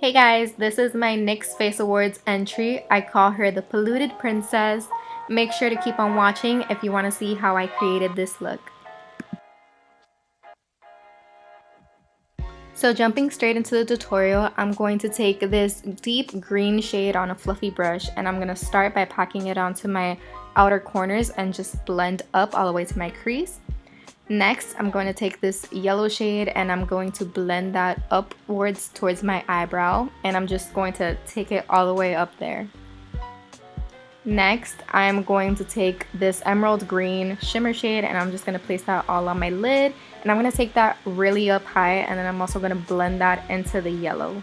Hey guys, this is my NYX Face Awards entry. I call her the Polluted Princess. Make sure to keep on watching if you want to see how I created this look. So jumping straight into the tutorial, I'm going to take this deep green shade on a fluffy brush and I'm going to start by packing it onto my outer corners and just blend up all the way to my crease. Next, I'm going to take this yellow shade and I'm going to blend that upwards towards my eyebrow, and I'm just going to take it all the way up there. Next, I'm going to take this emerald green shimmer shade and I'm just going to place that all on my lid, and I'm going to take that really up high, and then I'm also going to blend that into the yellow.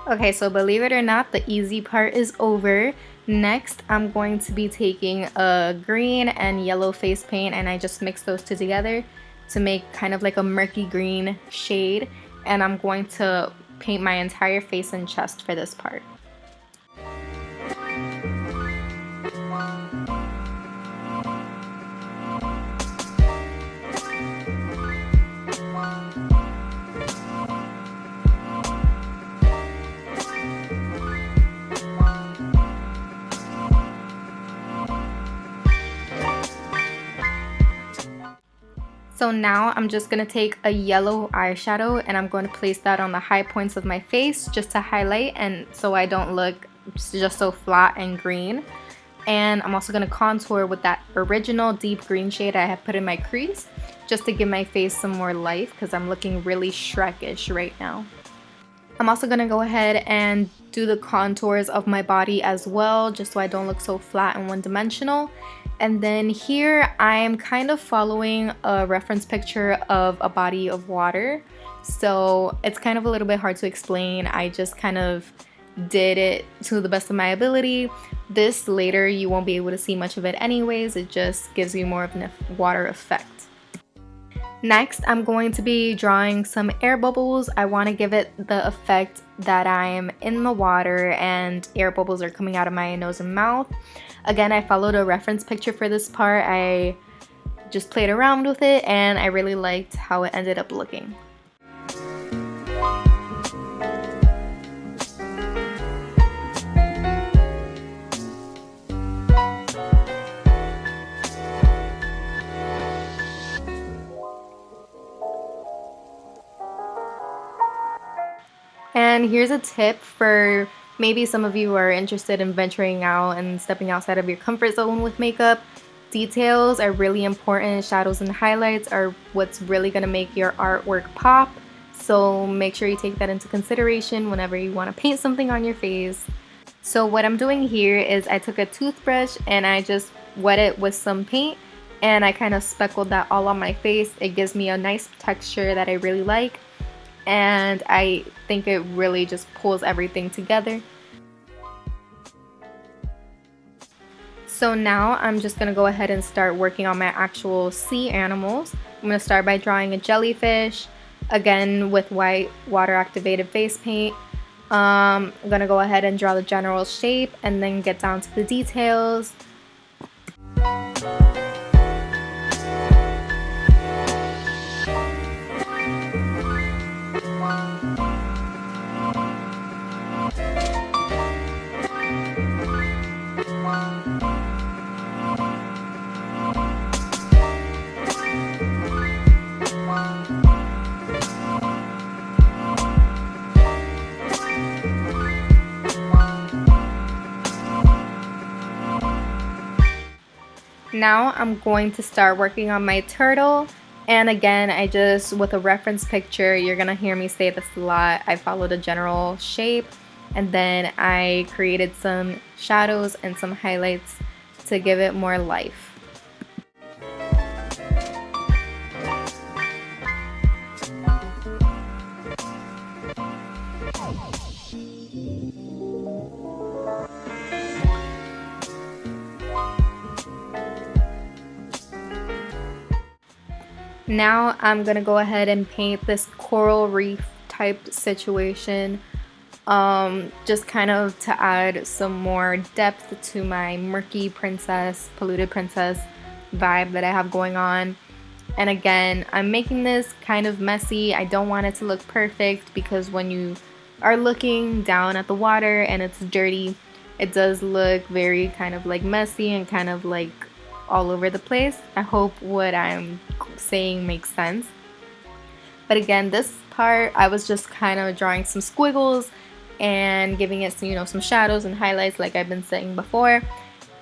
Okay, so believe it or not, the easy part is over. Next, I'm going to be taking a green and yellow face paint, and I just mix those two together to make kind of like a murky green shade, and I'm going to paint my entire face and chest for this part. So now I'm just going to take a yellow eyeshadow and I'm going to place that on the high points of my face just to highlight, and so I don't look just so flat and green. And I'm also going to contour with that original deep green shade I have put in my crease just to give my face some more life because I'm looking really Shrek-ish right now. I'm also going to go ahead and do the contours of my body as well, just so I don't look so flat and one-dimensional. And then here I'm kind of following a reference picture of a body of water, so it's kind of a little bit hard to explain. I just kind of did it to the best of my ability. This later you won't be able to see much of it anyways, it just gives you more of a water effect. Next, I'm going to be drawing some air bubbles. I want to give it the effect that I'm in the water and air bubbles are coming out of my nose and mouth. Again, I followed a reference picture for this part. I just played around with it and I really liked how it ended up looking. And here's a tip for maybe some of you who are interested in venturing out and stepping outside of your comfort zone with makeup. Details are really important. Shadows and highlights are what's really going to make your artwork pop. So make sure you take that into consideration whenever you want to paint something on your face. So what I'm doing here is I took a toothbrush and I just wet it with some paint and I kind of speckled that all on my face. It gives me a nice texture that I really like, and I think it really just pulls everything together. So now I'm just going to go ahead and start working on my actual sea animals. I'm going to start by drawing a jellyfish, again with white water activated face paint. I'm going to go ahead and draw the general shape and then get down to the details. Now I'm going to start working on my turtle, and again I just, with a reference picture, you're gonna hear me say this a lot, I followed a general shape and then I created some shadows and some highlights to give it more life. Now I'm gonna go ahead and paint this coral reef type situation, just kind of to add some more depth to my murky princess, polluted princess vibe that I have going on. And again, I'm making this kind of messy. I don't want it to look perfect because when you are looking down at the water and it's dirty, it does look very kind of like messy and kind of like all over the place. I hope what I'm saying makes sense. But again, this part I was just kind of drawing some squiggles and giving it some, some shadows and highlights like I've been saying before.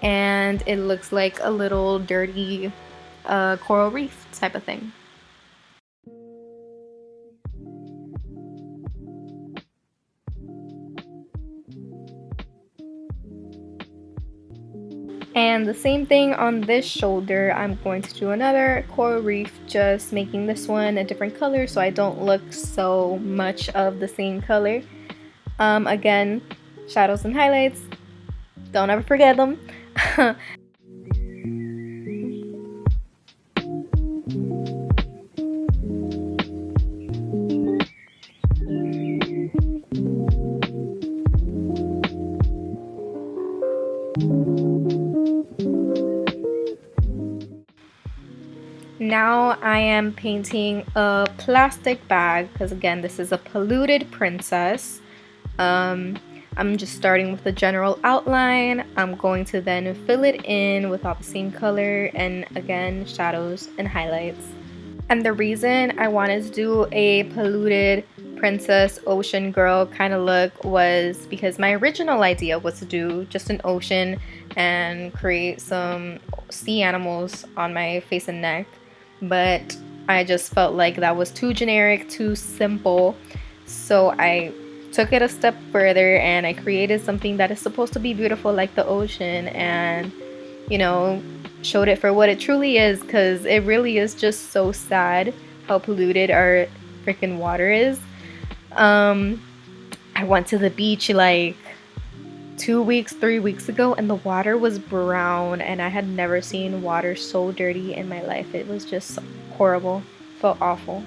And it looks like a little dirty coral reef type of thing. And the same thing on this shoulder, I'm going to do another coral reef, just making this one a different color so I don't look so much of the same color. Again, shadows and highlights, don't ever forget them. Now I am painting a plastic bag because again, this is a polluted princess. I'm just starting with the general outline. I'm going to then fill it in with all the same color and again, shadows and highlights. And the reason I wanted to do a polluted princess ocean girl kind of look was because my original idea was to do just an ocean and create some sea animals on my face and neck, but I just felt like that was too generic, too simple, so I took it a step further and I created something that is supposed to be beautiful like the ocean, and showed it for what it truly is, because it really is just so sad how polluted our freaking water is. I went to the beach like 2 weeks, 3 weeks ago, and the water was brown, and I had never seen water so dirty in my life. It was just horrible. Felt awful.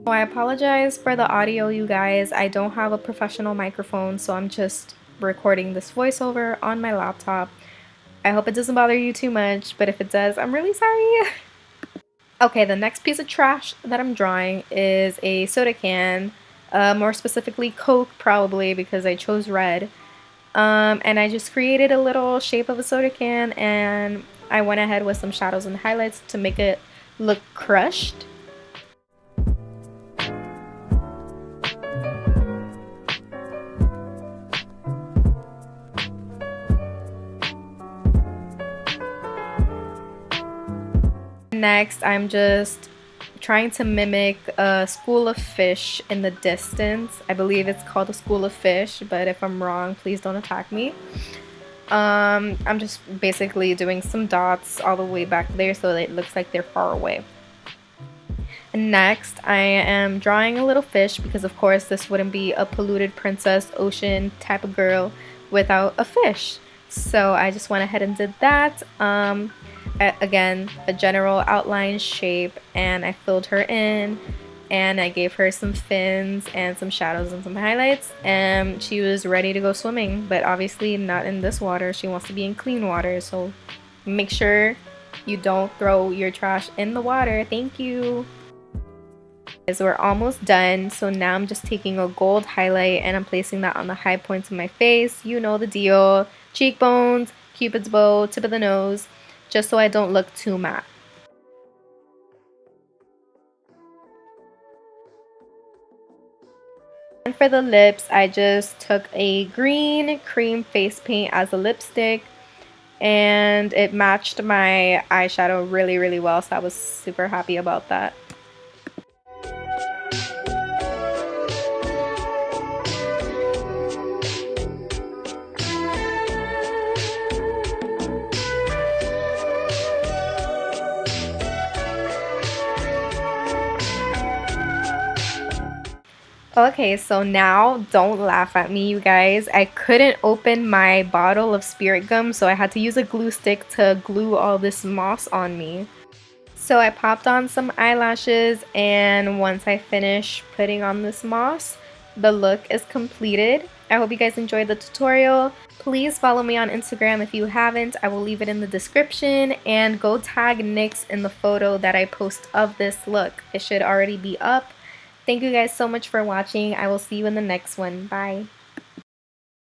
So I apologize for the audio, you guys. I don't have a professional microphone, so I'm just recording this voiceover on my laptop. I hope it doesn't bother you too much, but if it does, I'm really sorry. Okay, the next piece of trash that I'm drawing is a soda can, more specifically Coke probably because I chose red. And I just created a little shape of a soda can, and I went ahead with some shadows and highlights to make it look crushed. Next, I'm just trying to mimic a school of fish in the distance. I believe it's called a school of fish, but if I'm wrong, please don't attack me. I'm just basically doing some dots all the way back there so that it looks like they're far away. And next, I am drawing a little fish because of course this wouldn't be a polluted princess ocean type of girl without a fish. So I just went ahead and did that. Again, a general outline shape, and I filled her in and I gave her some fins and some shadows and some highlights, and she was ready to go swimming, but obviously not in this water. She wants to be in clean water, so make sure you don't throw your trash in the water. Thank you. So we're almost done, so now I'm just taking a gold highlight and I'm placing that on the high points of my face. You know the deal. Cheekbones, cupid's bow, tip of the nose, just so I don't look too matte. And for the lips, I just took a green cream face paint as a lipstick, and it matched my eyeshadow really, really well, so I was super happy about that. Okay, so now don't laugh at me, you guys. I couldn't open my bottle of spirit gum, so I had to use a glue stick to glue all this moss on me. So I popped on some eyelashes, and once I finished putting on this moss, the look is completed. I hope you guys enjoyed the tutorial. Please follow me on Instagram if you haven't. I will leave it in the description, and go tag NYX in the photo that I post of this look. It should already be up. Thank you guys so much for watching. I will see you in the next one. Bye.